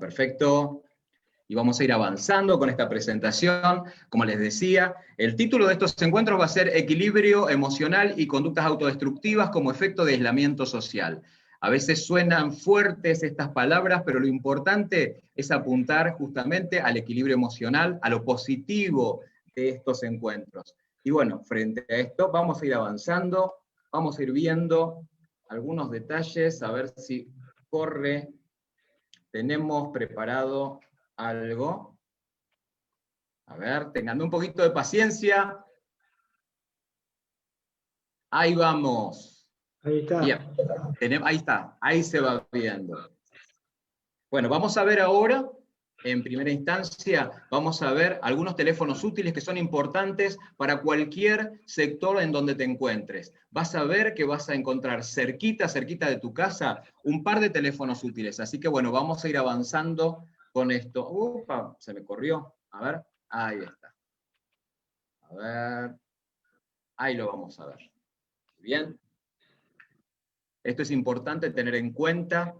perfecto. Y vamos a ir avanzando con esta presentación. Como les decía, el título de estos encuentros va a ser Equilibrio emocional y conductas autodestructivas como efecto de aislamiento social. A veces suenan fuertes estas palabras, pero lo importante es apuntar justamente al equilibrio emocional, a lo positivo de estos encuentros. Y bueno, frente a esto vamos a ir avanzando, vamos a ir viendo algunos detalles, a ver si corre. Tenemos preparado algo. A ver, tengan un poquito de paciencia. Ahí vamos. Ahí está. Bien, ahí está, ahí se va viendo. Bueno, vamos a ver ahora, en primera instancia, vamos a ver algunos teléfonos útiles que son importantes para cualquier sector en donde te encuentres. Vas a ver que vas a encontrar cerquita de tu casa, un par de teléfonos útiles. Así que bueno, vamos a ir avanzando con esto. Upa, se me corrió. A ver, ahí está. A ver, ahí lo vamos a ver. Bien. Esto es importante tener en cuenta.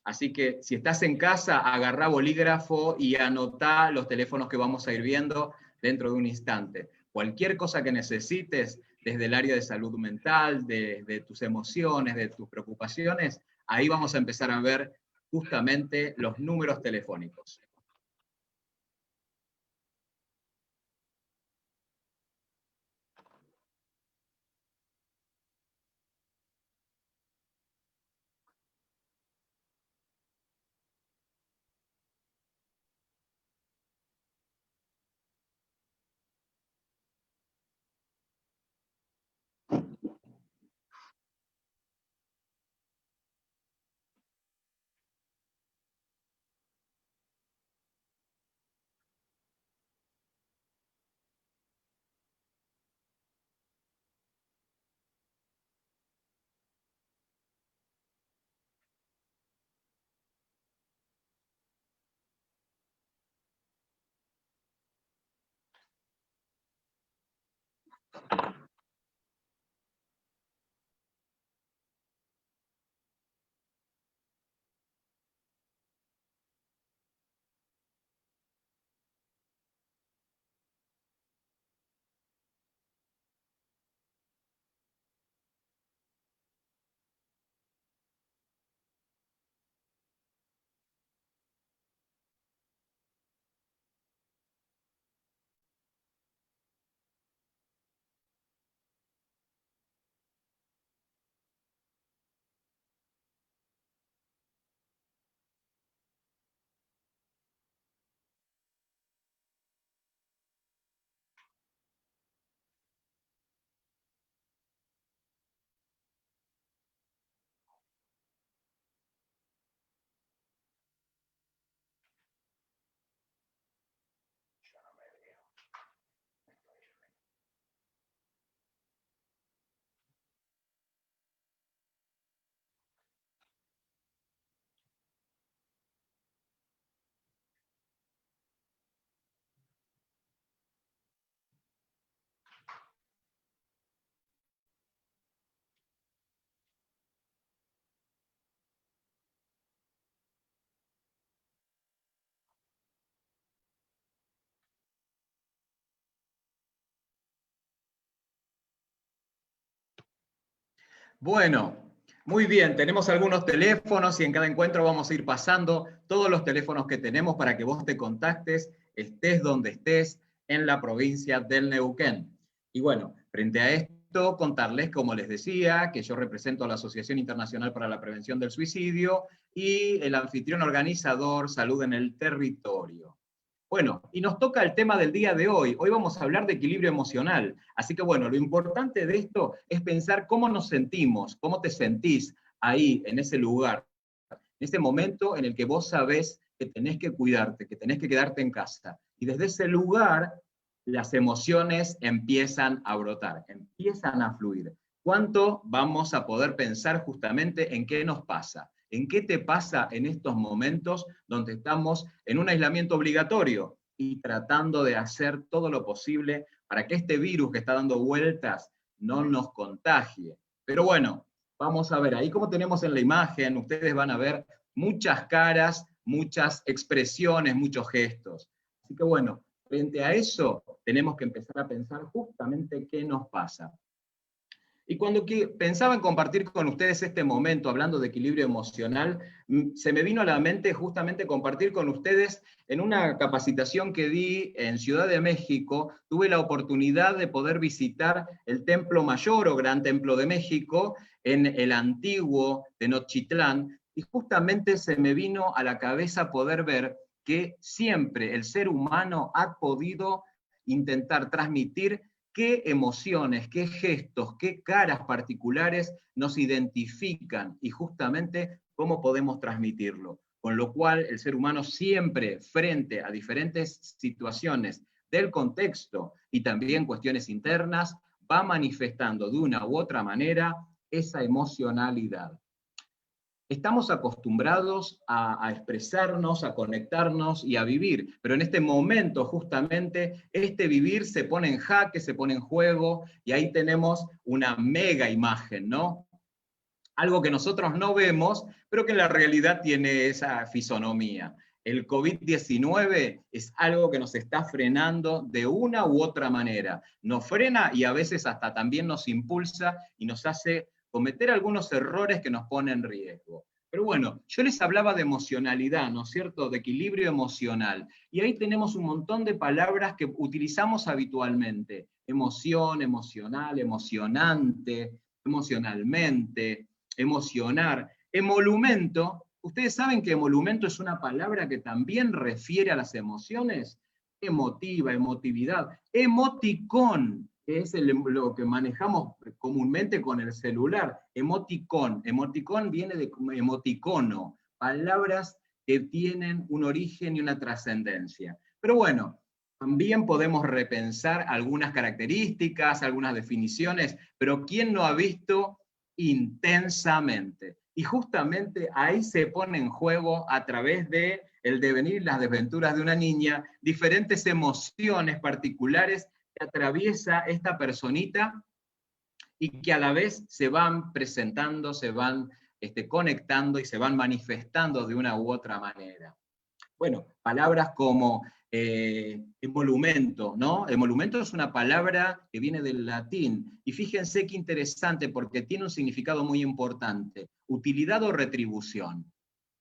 Así que si estás en casa, agarrá bolígrafo y anotá los teléfonos que vamos a ir viendo dentro de un instante. Cualquier cosa que necesites, desde el área de salud mental, de tus emociones, de tus preocupaciones, ahí vamos a empezar a ver justamente los números telefónicos. Bueno, muy bien, tenemos algunos teléfonos y en cada encuentro vamos a ir pasando todos los teléfonos que tenemos para que vos te contactes, estés donde estés, en la provincia del Neuquén. Y bueno, frente a esto, contarles, como les decía, que yo represento a la Asociación Internacional para la Prevención del Suicidio y el anfitrión organizador Salud en el Territorio. Bueno, y nos toca el tema del día de hoy. Hoy vamos a hablar de equilibrio emocional. Así que bueno, lo importante de esto es pensar cómo nos sentimos, cómo te sentís ahí, en ese lugar, en ese momento en el que vos sabés que tenés que cuidarte, que tenés que quedarte en casa. Y desde ese lugar, las emociones empiezan a brotar, empiezan a fluir. ¿Cuánto vamos a poder pensar justamente en qué nos pasa? ¿En qué te pasa en estos momentos donde estamos en un aislamiento obligatorio y tratando de hacer todo lo posible para que este virus que está dando vueltas no nos contagie? Pero bueno, vamos a ver, ahí como tenemos en la imagen, ustedes van a ver muchas caras muchas expresiones, muchos gestos. Así que bueno, frente a eso tenemos que empezar a pensar justamente qué nos pasa. Y cuando pensaba en compartir con ustedes este momento, hablando de equilibrio emocional, se me vino a la mente justamente compartir con ustedes en una capacitación que di en Ciudad de México. Tuve la oportunidad de poder visitar el Templo Mayor o Gran Templo de México en el antiguo Tenochtitlán, y justamente se me vino a la cabeza poder ver que siempre el ser humano ha podido intentar transmitir qué emociones, qué gestos, qué caras particulares nos identifican y justamente cómo podemos transmitirlo. Con lo cual el ser humano siempre frente a diferentes situaciones del contexto y también cuestiones internas va manifestando de una u otra manera esa emocionalidad. Estamos acostumbrados a expresarnos, a conectarnos y a vivir, pero en este momento justamente este vivir se pone en jaque, se pone en juego, y ahí tenemos una mega imagen, ¿no? Algo que nosotros no vemos, pero que en la realidad tiene esa fisonomía. El COVID-19 es algo que nos está frenando de una u otra manera. Nos frena y a veces hasta también nos impulsa y nos hace cometer algunos errores que nos ponen en riesgo. Pero bueno, yo les hablaba de emocionalidad, ¿no es cierto? De equilibrio emocional. Y ahí tenemos un montón de palabras que utilizamos habitualmente. Emoción, emocional, emocionante, emocionalmente, emocionar. Emolumento, ustedes saben que emolumento es una palabra que también refiere a las emociones. Emotiva, emotividad. Emoticón, que es lo que manejamos comúnmente con el celular. Emoticón. Emoticón viene de emoticono, palabras que tienen un origen y una trascendencia. Pero bueno, también podemos repensar algunas características, algunas definiciones, pero ¿quién no ha visto intensamente? Y justamente ahí se pone en juego, a través de el devenir y las desventuras de una niña, diferentes emociones particulares que atraviesa esta personita y que a la vez se van presentando, se van conectando y se van manifestando de una u otra manera. Bueno, palabras como emolumento, ¿no? Emolumento es una palabra que viene del latín, y fíjense qué interesante porque tiene un significado muy importante: utilidad o retribución.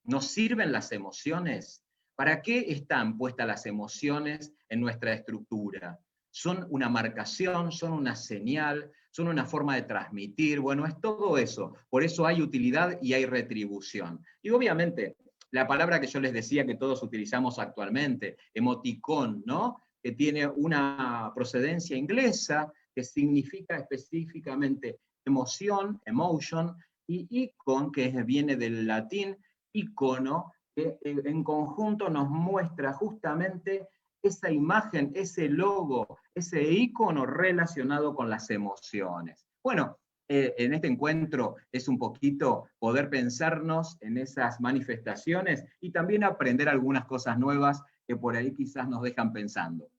¿Nos sirven las emociones? ¿Para qué están puestas las emociones en nuestra estructura? Son una marcación, son una señal, son una forma de transmitir, bueno, es todo eso. Por eso hay utilidad y hay retribución. Y obviamente, la palabra que yo les decía que todos utilizamos actualmente, emoticón, ¿no? Que tiene una procedencia inglesa que significa específicamente emoción, emotion, y icon, que viene del latín icono, que en conjunto nos muestra justamente esa imagen, ese logo, ese icono relacionado con las emociones. Bueno, en este encuentro es un poquito poder pensarnos en esas manifestaciones y también aprender algunas cosas nuevas que por ahí quizás nos dejan pensando.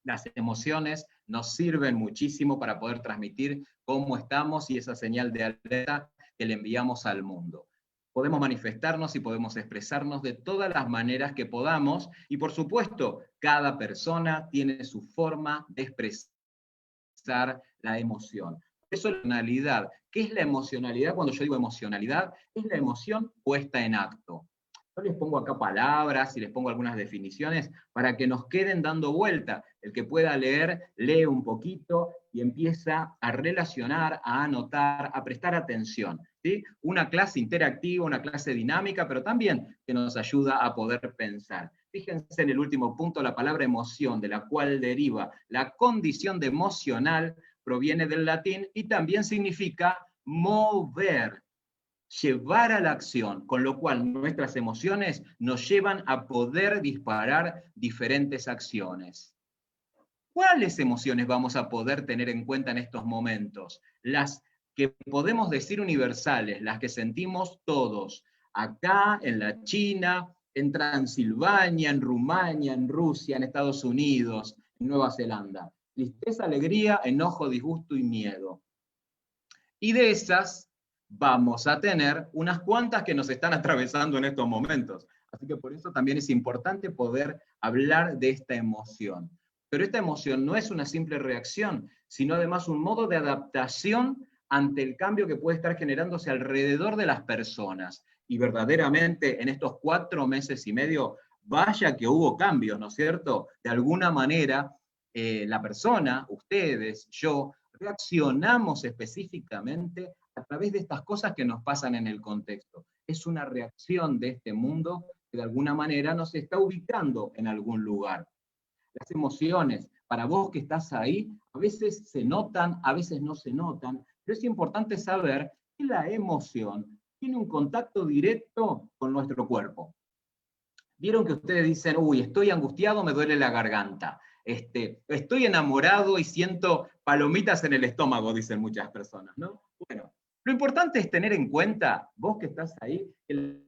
Las emociones nos sirven muchísimo para poder transmitir cómo estamos y esa señal de alerta que le enviamos al mundo. Podemos manifestarnos y podemos expresarnos de todas las maneras que podamos, y por supuesto, cada persona tiene su forma de expresar la emoción. Por eso la emocionalidad. ¿Qué es la emocionalidad? Cuando yo digo emocionalidad, es la emoción puesta en acto. Yo les pongo acá palabras y les pongo algunas definiciones para que nos queden dando vuelta. El que pueda leer, lee un poquito y empieza a relacionar, a anotar, a prestar atención, ¿sí? Una clase interactiva, una clase dinámica, pero también que nos ayuda a poder pensar. Fíjense en el último punto, la palabra emoción, de la cual deriva la condición de emocional, proviene del latín y también significa mover, llevar a la acción, con lo cual nuestras emociones nos llevan a poder disparar diferentes acciones. ¿Cuáles emociones vamos a poder tener en cuenta en estos momentos? Las que podemos decir universales, las que sentimos todos, acá, en la China, en Transilvania, en Rumania, en Rusia, en Estados Unidos, en Nueva Zelanda. Tristeza, alegría, enojo, disgusto y miedo. Y de esas vamos a tener unas cuantas que nos están atravesando en estos momentos. Así que por eso también es importante poder hablar de esta emoción. Pero esta emoción no es una simple reacción, sino además un modo de adaptación ante el cambio que puede estar generándose alrededor de las personas. Y verdaderamente en estos 4 meses y medio, vaya que hubo cambios, ¿no es cierto? De alguna manera, la persona, ustedes, yo, reaccionamos específicamente a través de estas cosas que nos pasan en el contexto. Es una reacción de este mundo que de alguna manera nos está ubicando en algún lugar. Las emociones, para vos que estás ahí, a veces se notan, a veces no se notan, pero es importante saber que la emoción tiene un contacto directo con nuestro cuerpo. Vieron que ustedes dicen, uy, estoy angustiado, me duele la garganta. Estoy enamorado y siento palomitas en el estómago, dicen muchas personas, ¿no? Bueno, lo importante es tener en cuenta, vos que estás ahí, que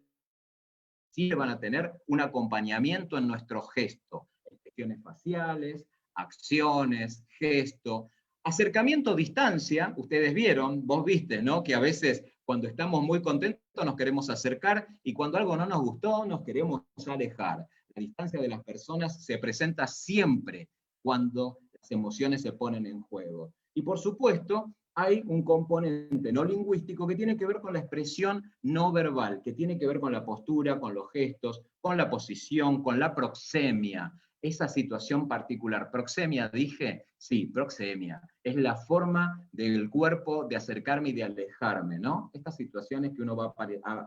sí van a tener un acompañamiento en nuestro gesto, expresiones faciales, acciones, gesto, acercamiento, distancia. Ustedes vieron, vos viste, ¿no? Que a veces cuando estamos muy contentos nos queremos acercar y cuando algo no nos gustó nos queremos alejar. La distancia de las personas se presenta siempre cuando las emociones se ponen en juego. Y por supuesto, hay un componente no lingüístico que tiene que ver con la expresión no verbal, que tiene que ver con la postura, con los gestos, con la posición, con la proxemia. Esa situación particular. Proxemia, dije, sí, proxemia. Es la forma del cuerpo de acercarme y de alejarme, ¿no? Estas situaciones que uno va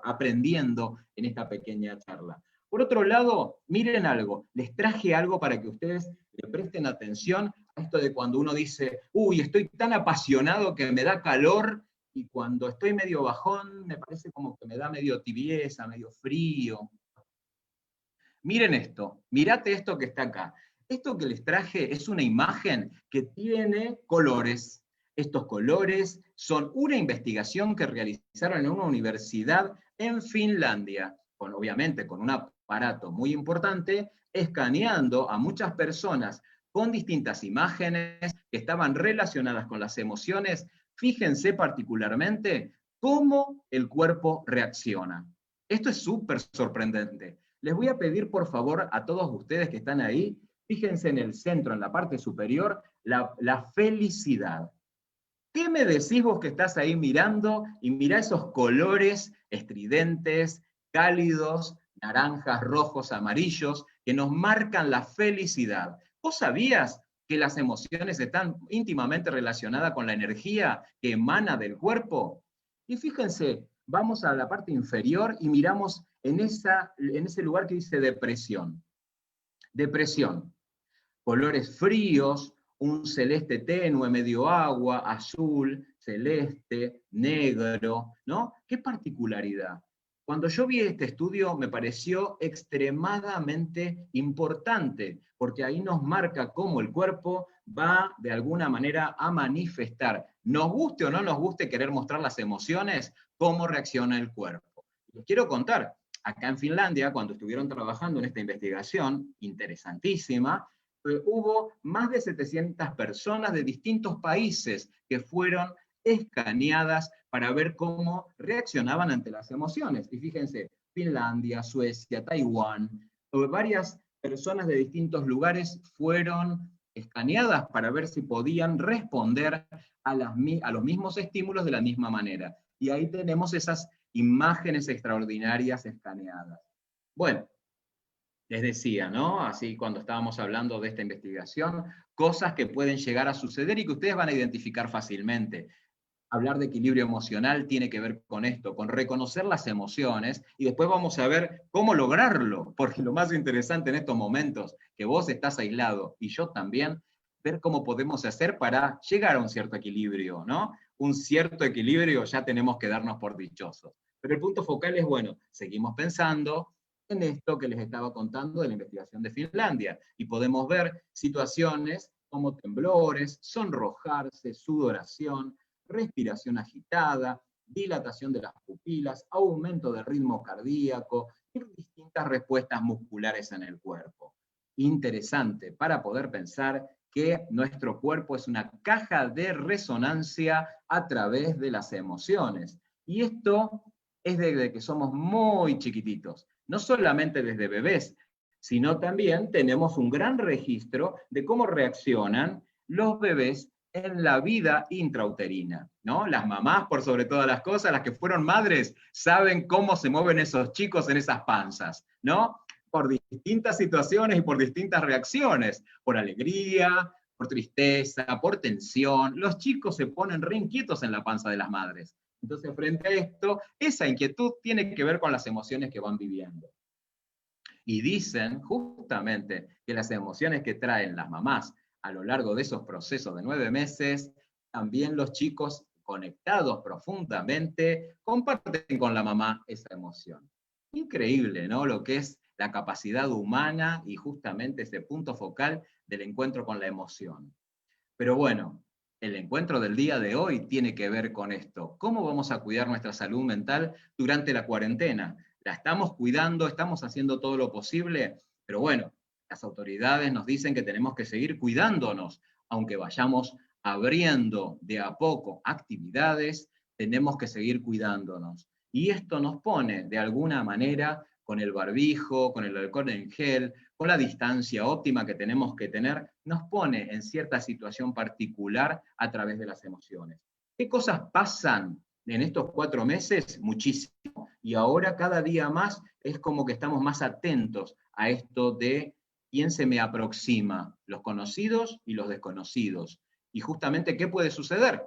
aprendiendo en esta pequeña charla. Por otro lado, miren algo, les traje algo para que ustedes le presten atención a esto de cuando uno dice, uy, estoy tan apasionado que me da calor, y cuando estoy medio bajón, me parece como que me da medio tibieza, medio frío. Miren esto, mirate esto que está acá. Esto que les traje es una imagen que tiene colores. Estos colores son una investigación que realizaron en una universidad en Finlandia, obviamente con un aparato muy importante, escaneando a muchas personas con distintas imágenes que estaban relacionadas con las emociones. Fíjense particularmente cómo el cuerpo reacciona. Esto es súper sorprendente. Les voy a pedir, por favor, a todos ustedes que están ahí, fíjense en el centro, en la parte superior, la felicidad. ¿Qué me decís vos que estás ahí mirando y mirá esos colores estridentes, cálidos, naranjas, rojos, amarillos, que nos marcan la felicidad? ¿Vos sabías que las emociones están íntimamente relacionadas con la energía que emana del cuerpo? Y fíjense, vamos a la parte inferior y miramos en ese lugar que dice depresión. Depresión, colores fríos, un celeste tenue, medio agua, azul, celeste, negro, ¿no? ¿Qué particularidad? Cuando yo vi este estudio me pareció extremadamente importante, porque ahí nos marca cómo el cuerpo va de alguna manera a manifestar, nos guste o no nos guste querer mostrar las emociones, cómo reacciona el cuerpo. Les quiero contar, acá en Finlandia, cuando estuvieron trabajando en esta investigación interesantísima, hubo más de 700 personas de distintos países que fueron escaneadas para ver cómo reaccionaban ante las emociones. Y fíjense, Finlandia, Suecia, Taiwán, varias personas de distintos lugares fueron escaneadas para ver si podían responder a los mismos estímulos de la misma manera. Y ahí tenemos esas imágenes extraordinarias escaneadas. Bueno, les decía, ¿no? Así cuando estábamos hablando de esta investigación, cosas que pueden llegar a suceder y que ustedes van a identificar fácilmente. Hablar de equilibrio emocional tiene que ver con esto, con reconocer las emociones, y después vamos a ver cómo lograrlo, porque lo más interesante en estos momentos, que vos estás aislado y yo también, ver cómo podemos hacer para llegar a un cierto equilibrio, ¿no? Un cierto equilibrio ya tenemos que darnos por dichosos. Pero el punto focal es, bueno, seguimos pensando en esto que les estaba contando de la investigación de Finlandia, y podemos ver situaciones como temblores, sonrojarse, sudoración, respiración agitada, dilatación de las pupilas, aumento del ritmo cardíaco y distintas respuestas musculares en el cuerpo. Interesante para poder pensar que nuestro cuerpo es una caja de resonancia a través de las emociones. Y esto es desde que somos muy chiquititos. no solamente desde bebés, sino también tenemos un gran registro de cómo reaccionan los bebés en la vida intrauterina, ¿no? Las mamás, por sobre todas las cosas, las que fueron madres, saben cómo se mueven esos chicos en esas panzas, ¿no? Por distintas situaciones y por distintas reacciones, por alegría, por tristeza, por tensión. Los chicos se ponen re inquietos en la panza de las madres. Entonces, frente a esto, esa inquietud tiene que ver con las emociones que van viviendo. Y dicen justamente que las emociones que traen las mamás a lo largo de esos procesos de 9 meses, también los chicos conectados profundamente comparten con la mamá esa emoción. Increíble, ¿no? Lo que es la capacidad humana y justamente ese punto focal del encuentro con la emoción. Pero bueno, el encuentro del día de hoy tiene que ver con esto. ¿Cómo vamos a cuidar nuestra salud mental durante la cuarentena? ¿La estamos cuidando? ¿Estamos haciendo todo lo posible? Pero bueno, las autoridades nos dicen que tenemos que seguir cuidándonos, aunque vayamos abriendo de a poco actividades, tenemos que seguir cuidándonos. Y esto nos pone de alguna manera con el barbijo, con el alcohol en gel, con la distancia óptima que tenemos que tener, nos pone en cierta situación particular a través de las emociones. ¿Qué cosas pasan en estos 4 meses? Muchísimo. Y ahora cada día más es como que estamos más atentos a esto de quién se me aproxima, los conocidos y los desconocidos. Y justamente, ¿qué puede suceder?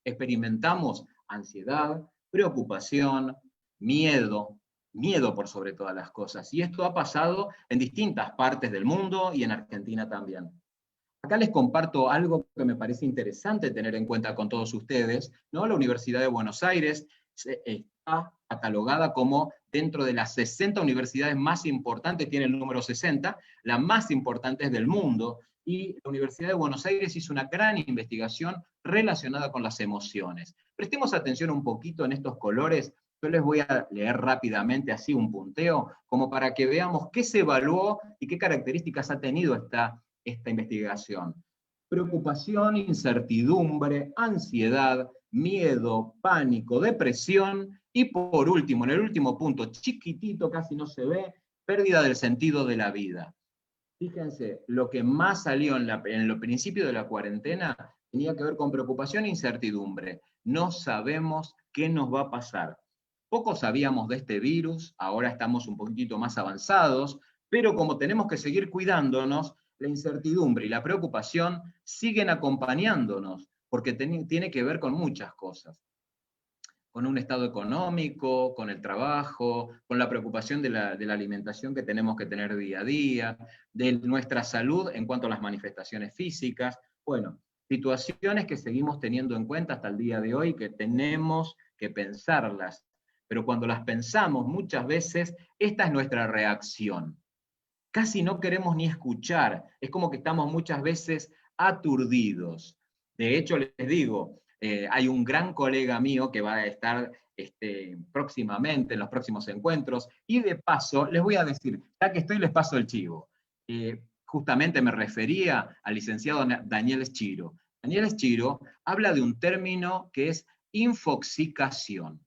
Experimentamos ansiedad, preocupación, miedo, miedo por sobre todas las cosas. Y esto ha pasado en distintas partes del mundo y en Argentina también. Acá les comparto algo que me parece interesante tener en cuenta con todos ustedes, ¿no? La Universidad de Buenos Aires está catalogada como dentro de las 60 universidades más importantes, tiene el número 60, las más importantes del mundo, y la Universidad de Buenos Aires hizo una gran investigación relacionada con las emociones. Prestemos atención un poquito en estos colores. Yo les voy a leer rápidamente así un punteo, como para que veamos qué se evaluó y qué características ha tenido esta investigación. Preocupación, incertidumbre, ansiedad, miedo, pánico, depresión y por último, en el último punto, chiquitito, casi no se ve, pérdida del sentido de la vida. Fíjense, lo que más salió en el principio de la cuarentena tenía que ver con preocupación e incertidumbre. No sabemos qué nos va a pasar. Poco sabíamos de este virus, ahora estamos un poquitito más avanzados, pero como tenemos que seguir cuidándonos, la incertidumbre y la preocupación siguen acompañándonos, porque tiene que ver con muchas cosas, con un estado económico, con el trabajo, con la preocupación de la alimentación que tenemos que tener día a día, de nuestra salud en cuanto a las manifestaciones físicas. Bueno, situaciones que seguimos teniendo en cuenta hasta el día de hoy, que tenemos que pensarlas, pero cuando las pensamos muchas veces, esta es nuestra reacción. Casi no queremos ni escuchar, es como que estamos muchas veces aturdidos. De hecho, les digo, hay un gran colega mío que va a estar próximamente, en los próximos encuentros, y de paso, les voy a decir, ya que estoy, les paso el chivo. Justamente me refería al licenciado Daniel Schiro. Daniel Schiro habla de un término que es infoxicación.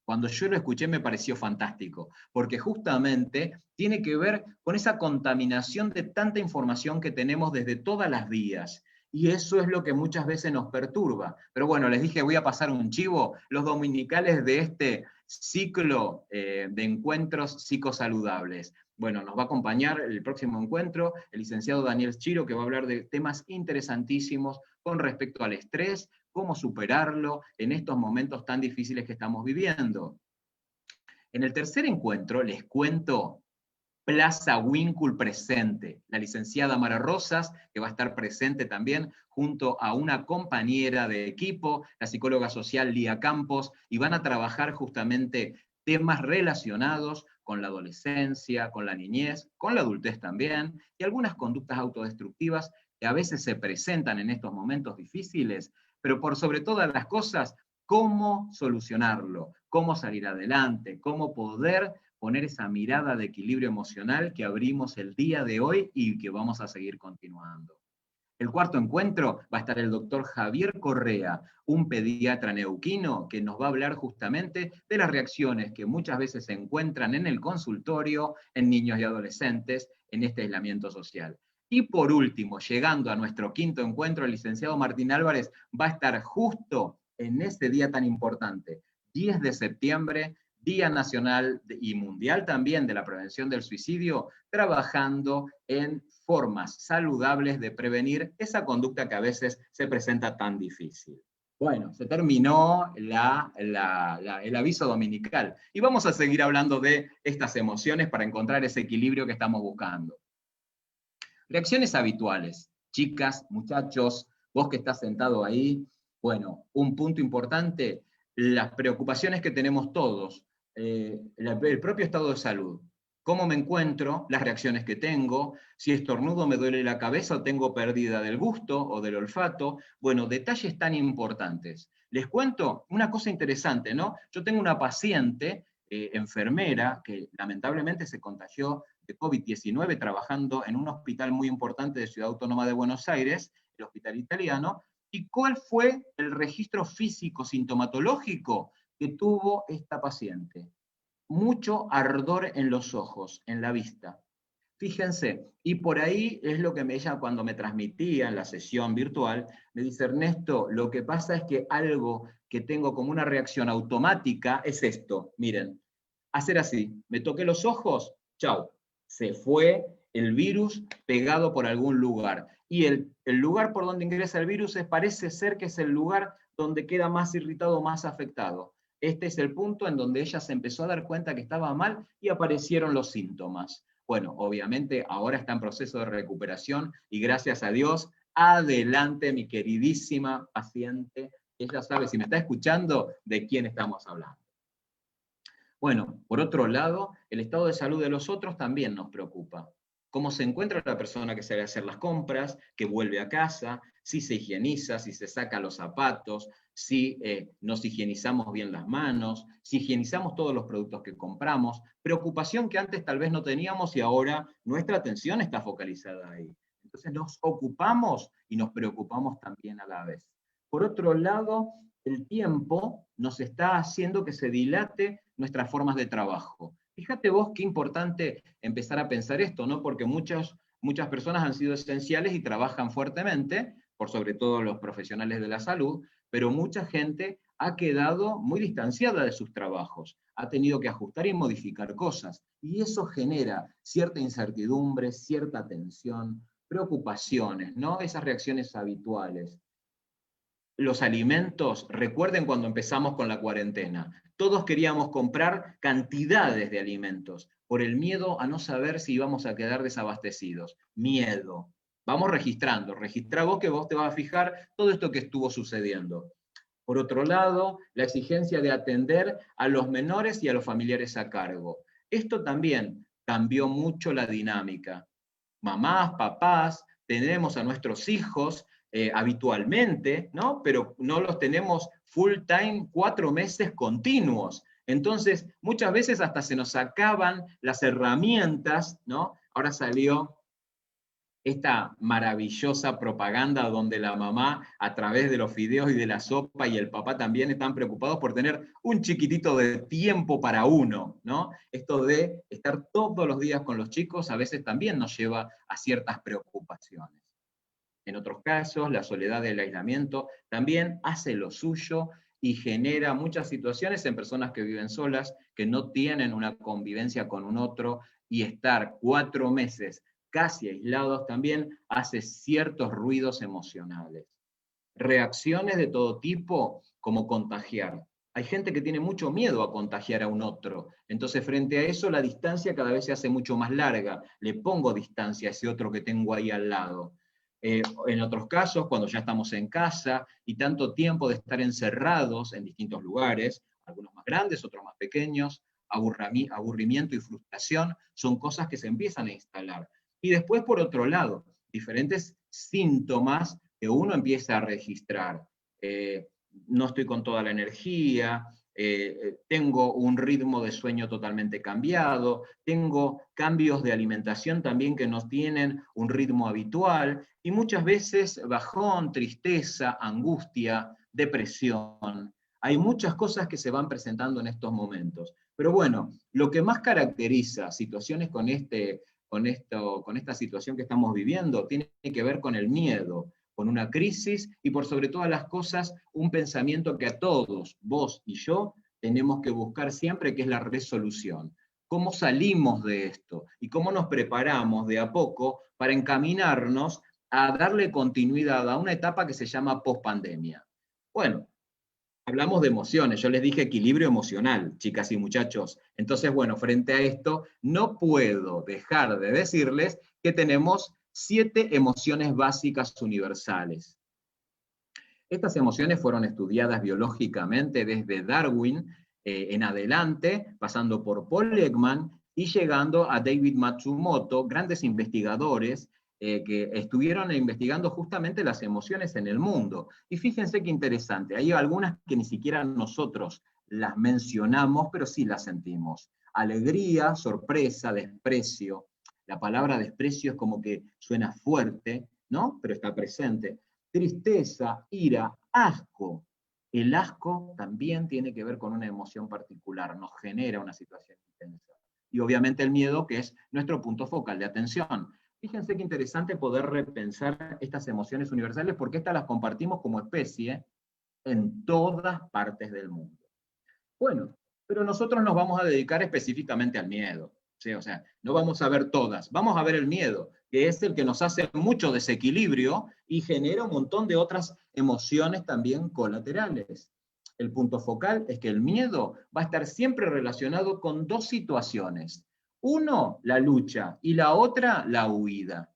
Cuando yo lo escuché me pareció fantástico, porque justamente tiene que ver con esa contaminación de tanta información que tenemos desde todas las vías. Y eso es lo que muchas veces nos perturba. Pero bueno, les dije, voy a pasar un chivo, los dominicales de este ciclo de encuentros psicosaludables. Bueno, nos va a acompañar el próximo encuentro el licenciado Daniel Schiro, que va a hablar de temas interesantísimos con respecto al estrés, cómo superarlo en estos momentos tan difíciles que estamos viviendo. En el tercer encuentro les cuento Plaza Winkle presente, la licenciada Mara Rosas, que va a estar presente también junto a una compañera de equipo, la psicóloga social Lía Campos, y van a trabajar justamente temas relacionados con la adolescencia, con la niñez, con la adultez también, y algunas conductas autodestructivas que a veces se presentan en estos momentos difíciles, pero por sobre todas las cosas, cómo solucionarlo, cómo salir adelante, cómo poder poner esa mirada de equilibrio emocional que abrimos el día de hoy y que vamos a seguir continuando. El cuarto encuentro va a estar el doctor Javier Correa, un pediatra neuquino que nos va a hablar justamente de las reacciones que muchas veces se encuentran en el consultorio, en niños y adolescentes, en este aislamiento social. Y por último, llegando a nuestro quinto encuentro, el licenciado Martín Álvarez va a estar justo en ese día tan importante, 10 de septiembre, Día Nacional y Mundial también de la Prevención del Suicidio, trabajando en formas saludables de prevenir esa conducta que a veces se presenta tan difícil. Bueno, se terminó el aviso dominical y vamos a seguir hablando de estas emociones para encontrar ese equilibrio que estamos buscando. Reacciones habituales, chicas, muchachos, vos que estás sentado ahí, bueno, un punto importante, las preocupaciones que tenemos todos, el propio estado de salud, cómo me encuentro, las reacciones que tengo, si estornudo me duele la cabeza o tengo pérdida del gusto o del olfato, bueno, detalles tan importantes. Les cuento una cosa interesante, ¿no? Yo tengo una paciente, enfermera, que lamentablemente se contagió de COVID-19 trabajando en un hospital muy importante de Ciudad Autónoma de Buenos Aires, el Hospital Italiano. ¿Y cuál fue el registro físico sintomatológico que tuvo esta paciente? Mucho ardor en los ojos, en la vista. Fíjense, y por ahí es lo que ella cuando me transmitía en la sesión virtual, me dice, Ernesto, lo que pasa es que algo que tengo como una reacción automática es esto, miren, hacer así, me toqué los ojos, chau, se fue el virus pegado por algún lugar. Y el lugar por donde ingresa el virus parece ser que es el lugar donde queda más irritado, más afectado. Este es el punto en donde ella se empezó a dar cuenta que estaba mal y aparecieron los síntomas. Bueno, obviamente ahora está en proceso de recuperación y gracias a Dios, adelante mi queridísima paciente. Ella sabe, si me está escuchando, de quién estamos hablando. Bueno, por otro lado, el estado de salud de los otros también nos preocupa. Cómo se encuentra la persona que sale a hacer las compras, que vuelve a casa, si se higieniza, si se saca los zapatos, si nos higienizamos bien las manos, si higienizamos todos los productos que compramos. Preocupación que antes tal vez no teníamos y ahora nuestra atención está focalizada ahí. Entonces nos ocupamos y nos preocupamos también a la vez. Por otro lado, el tiempo nos está haciendo que se dilate nuestras formas de trabajo. Fíjate vos qué importante empezar a pensar esto, ¿no? Porque muchas personas han sido esenciales y trabajan fuertemente, por sobre todo los profesionales de la salud, pero mucha gente ha quedado muy distanciada de sus trabajos, ha tenido que ajustar y modificar cosas, y eso genera cierta incertidumbre, cierta tensión, preocupaciones, ¿no? Esas reacciones habituales. Los alimentos, recuerden cuando empezamos con la cuarentena, todos queríamos comprar cantidades de alimentos por el miedo a no saber si íbamos a quedar desabastecidos. Miedo. Vamos registrando, registra vos que vos te vas a fijar todo esto que estuvo sucediendo. Por otro lado, la exigencia de atender a los menores y a los familiares a cargo. Esto también cambió mucho la dinámica. Mamás, papás, tenemos a nuestros hijos habitualmente, ¿no? Pero no los tenemos full time 4 meses continuos. Entonces, muchas veces hasta se nos acaban las herramientas, ¿no? Ahora salió esta maravillosa propaganda donde la mamá, a través de los fideos y de la sopa, y el papá también están preocupados por tener un chiquitito de tiempo para uno, ¿no? Esto de estar todos los días con los chicos a veces también nos lleva a ciertas preocupaciones. En otros casos, la soledad del aislamiento también hace lo suyo y genera muchas situaciones en personas que viven solas, que no tienen una convivencia con un otro, y estar 4 meses casi aislados también hace ciertos ruidos emocionales. Reacciones de todo tipo, como contagiar. Hay gente que tiene mucho miedo a contagiar a un otro, entonces frente a eso la distancia cada vez se hace mucho más larga, le pongo distancia a ese otro que tengo ahí al lado. En otros casos, cuando ya estamos en casa y tanto tiempo de estar encerrados en distintos lugares, algunos más grandes, otros más pequeños, aburrimiento y frustración son cosas que se empiezan a instalar. Y después, por otro lado, diferentes síntomas que uno empieza a registrar. No estoy con toda la energía, tengo un ritmo de sueño totalmente cambiado, tengo cambios de alimentación también que no tienen un ritmo habitual, y muchas veces bajón, tristeza, angustia, depresión. Hay muchas cosas que se van presentando en estos momentos. Pero bueno, lo que más caracteriza situaciones con esta situación que estamos viviendo tiene que ver con el miedo, con una crisis y por sobre todas las cosas un pensamiento que a todos, vos y yo, tenemos que buscar siempre, que es la resolución. ¿Cómo salimos de esto? ¿Y cómo nos preparamos de a poco para encaminarnos a darle continuidad a una etapa que se llama pospandemia? Bueno, hablamos de emociones, yo les dije equilibrio emocional, chicas y muchachos. Entonces, bueno, frente a esto, no puedo dejar de decirles que tenemos 7 emociones básicas universales. Estas emociones fueron estudiadas biológicamente desde Darwin en adelante, pasando por Paul Ekman y llegando a David Matsumoto, grandes investigadores que estuvieron investigando justamente las emociones en el mundo. Y fíjense qué interesante, hay algunas que ni siquiera nosotros las mencionamos, pero sí las sentimos. Alegría, sorpresa, desprecio. La palabra desprecio es como que suena fuerte, ¿no? Pero está presente. Tristeza, ira, asco. El asco también tiene que ver con una emoción particular, nos genera una situación intensa. Y obviamente el miedo, que es nuestro punto focal de atención. Fíjense qué interesante poder repensar estas emociones universales, porque estas las compartimos como especie en todas partes del mundo. Bueno, pero nosotros nos vamos a dedicar específicamente al miedo. ¿Sí? O sea, no vamos a ver todas, vamos a ver el miedo, que es el que nos hace mucho desequilibrio y genera un montón de otras emociones también colaterales. El punto focal es que el miedo va a estar siempre relacionado con 2 situaciones. Uno, la lucha, y la otra, la huida.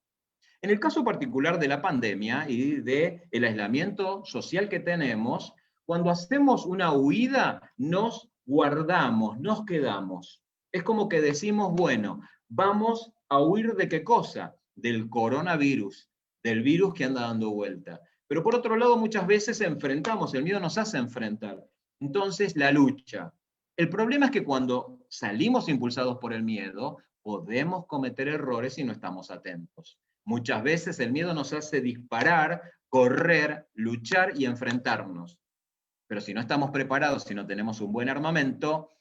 En el caso particular de la pandemia y del aislamiento social que tenemos, cuando hacemos una huida, nos guardamos, nos quedamos. Es como que decimos, bueno, vamos a huir de qué cosa? Del coronavirus, del virus que anda dando vuelta. Pero por otro lado, muchas veces enfrentamos, el miedo nos hace enfrentar. Entonces, la lucha. El problema es que cuando salimos impulsados por el miedo, podemos cometer errores si no estamos atentos. Muchas veces el miedo nos hace disparar, correr, luchar y enfrentarnos. Pero si no estamos preparados, si no tenemos un buen armamento,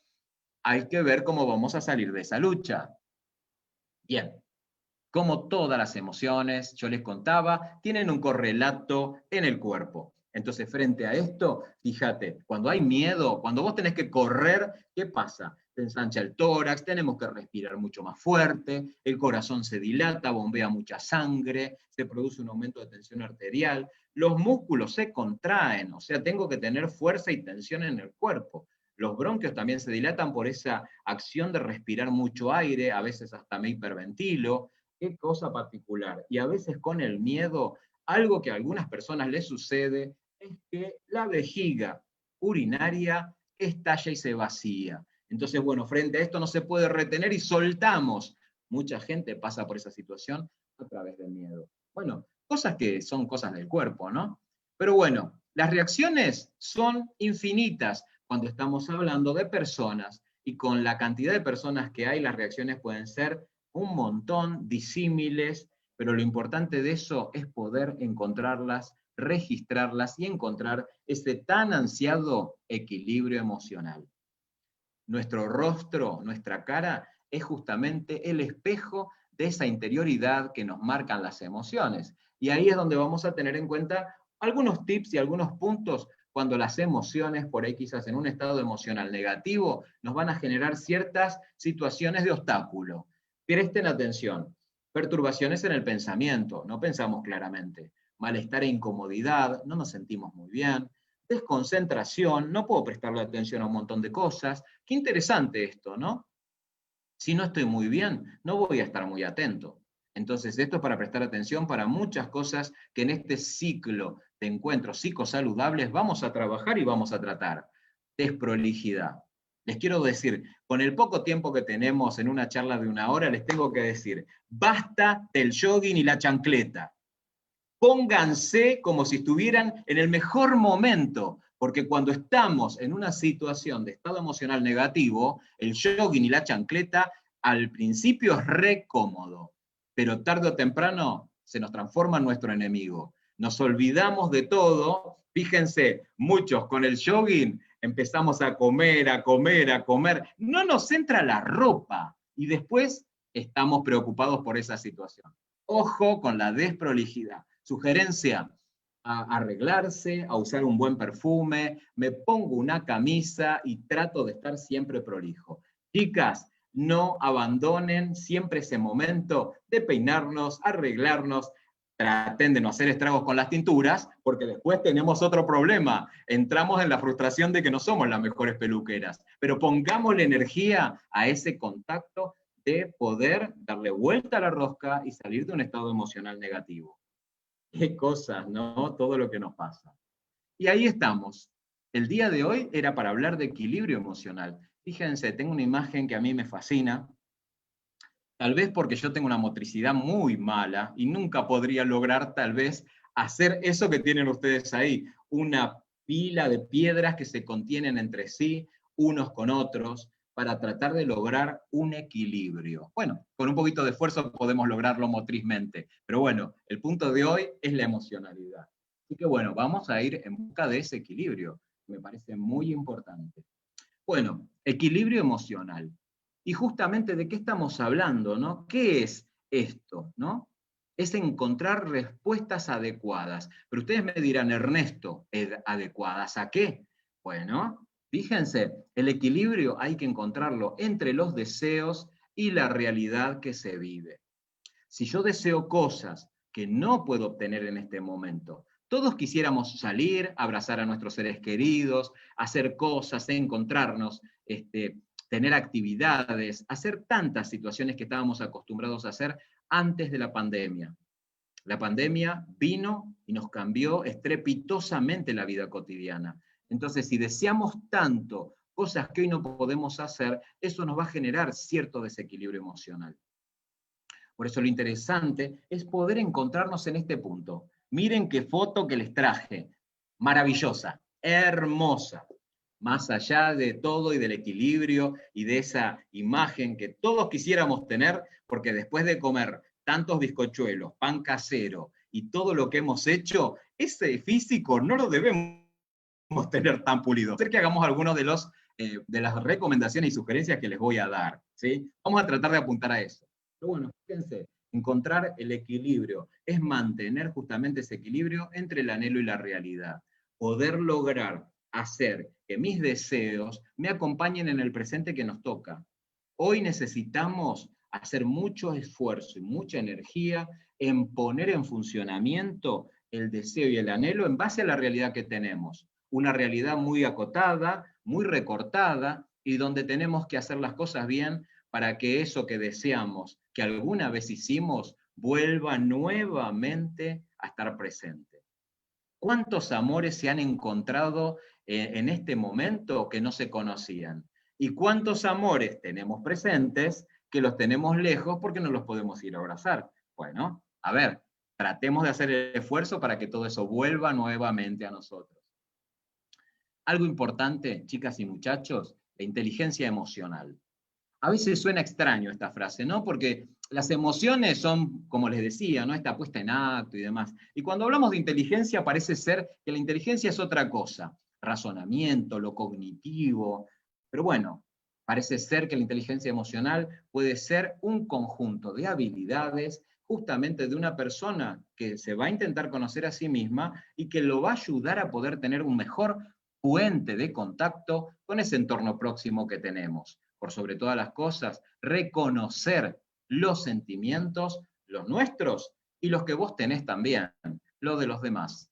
hay que ver cómo vamos a salir de esa lucha. Bien, como todas las emociones, yo les contaba, tienen un correlato en el cuerpo. Entonces, frente a esto, fíjate, cuando hay miedo, cuando vos tenés que correr, ¿qué pasa? Se ensancha el tórax, tenemos que respirar mucho más fuerte, el corazón se dilata, bombea mucha sangre, se produce un aumento de tensión arterial, los músculos se contraen, o sea, tengo que tener fuerza y tensión en el cuerpo. Los bronquios también se dilatan por esa acción de respirar mucho aire, a veces hasta me hiperventilo. Qué cosa particular. Y a veces con el miedo, algo que a algunas personas les sucede es que la vejiga urinaria estalla y se vacía. Entonces, bueno, frente a esto no se puede retener y soltamos. Mucha gente pasa por esa situación a través del miedo. Bueno, cosas que son cosas del cuerpo, ¿no? Pero bueno, las reacciones son infinitas cuando estamos hablando de personas, y con la cantidad de personas que hay, las reacciones pueden ser un montón, disímiles, pero lo importante de eso es poder encontrarlas, registrarlas y encontrar ese tan ansiado equilibrio emocional. Nuestro rostro, nuestra cara, es justamente el espejo de esa interioridad que nos marcan las emociones. Y ahí es donde vamos a tener en cuenta algunos tips y algunos puntos cuando las emociones, por ahí quizás en un estado emocional negativo, nos van a generar ciertas situaciones de obstáculo. Presten atención. Perturbaciones en el pensamiento, no pensamos claramente. Malestar e incomodidad, no nos sentimos muy bien. Desconcentración, no puedo prestarle atención a un montón de cosas. Qué interesante esto, ¿no? Si no estoy muy bien, no voy a estar muy atento. Entonces, esto es para prestar atención para muchas cosas que en este ciclo de encuentros psicosaludables vamos a trabajar y vamos a tratar. Desprolijidad. Les quiero decir, con el poco tiempo que tenemos en una charla de 1 hora, les tengo que decir, basta del jogging y la chancleta. Pónganse como si estuvieran en el mejor momento. Porque cuando estamos en una situación de estado emocional negativo, el jogging y la chancleta al principio es re cómodo, pero tarde o temprano se nos transforma en nuestro enemigo. Nos olvidamos de todo. Fíjense, muchos con el jogging empezamos a comer, a comer, a comer. No nos entra la ropa y después estamos preocupados por esa situación. Ojo con la desprolijidad. Sugerencia, a arreglarse, a usar un buen perfume, me pongo una camisa y trato de estar siempre prolijo. Chicas, no abandonen siempre ese momento de peinarnos, arreglarnos, traten de no hacer estragos con las tinturas, porque después tenemos otro problema. Entramos en la frustración de que no somos las mejores peluqueras, pero pongámosle energía a ese contacto de poder darle vuelta a la rosca y salir de un estado emocional negativo. Qué cosas, ¿no? Todo lo que nos pasa. Y ahí estamos. El día de hoy era para hablar de equilibrio emocional. Fíjense, tengo una imagen que a mí me fascina, tal vez porque yo tengo una motricidad muy mala y nunca podría lograr tal vez hacer eso que tienen ustedes ahí, una pila de piedras que se contienen entre sí, unos con otros, para tratar de lograr un equilibrio. Bueno, con un poquito de esfuerzo podemos lograrlo motrizmente, pero bueno, el punto de hoy es la emocionalidad. Así que bueno, vamos a ir en busca de ese equilibrio, me parece muy importante. Bueno, equilibrio emocional. Y justamente de qué estamos hablando, ¿no? ¿Qué es esto, no? Es encontrar respuestas adecuadas. Pero ustedes me dirán, Ernesto, ¿adecuadas a qué? Bueno, fíjense, el equilibrio hay que encontrarlo entre los deseos y la realidad que se vive. Si yo deseo cosas que no puedo obtener en este momento, todos quisiéramos salir, abrazar a nuestros seres queridos, hacer cosas, encontrarnos, tener actividades, hacer tantas situaciones que estábamos acostumbrados a hacer antes de la pandemia. La pandemia vino y nos cambió estrepitosamente la vida cotidiana. Entonces, si deseamos tanto cosas que hoy no podemos hacer, eso nos va a generar cierto desequilibrio emocional. Por eso lo interesante es poder encontrarnos en este punto. Miren qué foto que les traje. Maravillosa, hermosa. Más allá de todo y del equilibrio y de esa imagen que todos quisiéramos tener, porque después de comer tantos bizcochuelos, pan casero y todo lo que hemos hecho, ese físico no lo debemos tener tan pulido. Hacer que hagamos algunos de las recomendaciones y sugerencias que les voy a dar. ¿Sí? Vamos a tratar de apuntar a eso. Pero bueno, fíjense, encontrar el equilibrio es mantener justamente ese equilibrio entre el anhelo y la realidad. Poder lograr hacer que mis deseos me acompañen en el presente que nos toca. Hoy necesitamos hacer mucho esfuerzo y mucha energía en poner en funcionamiento el deseo y el anhelo en base a la realidad que tenemos. Una realidad muy acotada, muy recortada, y donde tenemos que hacer las cosas bien para que eso que deseamos, que alguna vez hicimos, vuelva nuevamente a estar presente. ¿Cuántos amores se han encontrado en este momento que no se conocían? ¿Y cuántos amores tenemos presentes que los tenemos lejos porque no los podemos ir a abrazar? Bueno, a ver, tratemos de hacer el esfuerzo para que todo eso vuelva nuevamente a nosotros. Algo importante, chicas y muchachos, la inteligencia emocional. A veces suena extraño esta frase, ¿no? Porque las emociones son, como les decía, ¿no? Esta puesta en acto y demás. Y cuando hablamos de inteligencia parece ser que la inteligencia es otra cosa, razonamiento, lo cognitivo. Pero bueno, parece ser que la inteligencia emocional puede ser un conjunto de habilidades justamente de una persona que se va a intentar conocer a sí misma y que lo va a ayudar a poder tener un mejor puente de contacto con ese entorno próximo que tenemos. Por sobre todas las cosas, reconocer los sentimientos, los nuestros y los que vos tenés también, los de los demás.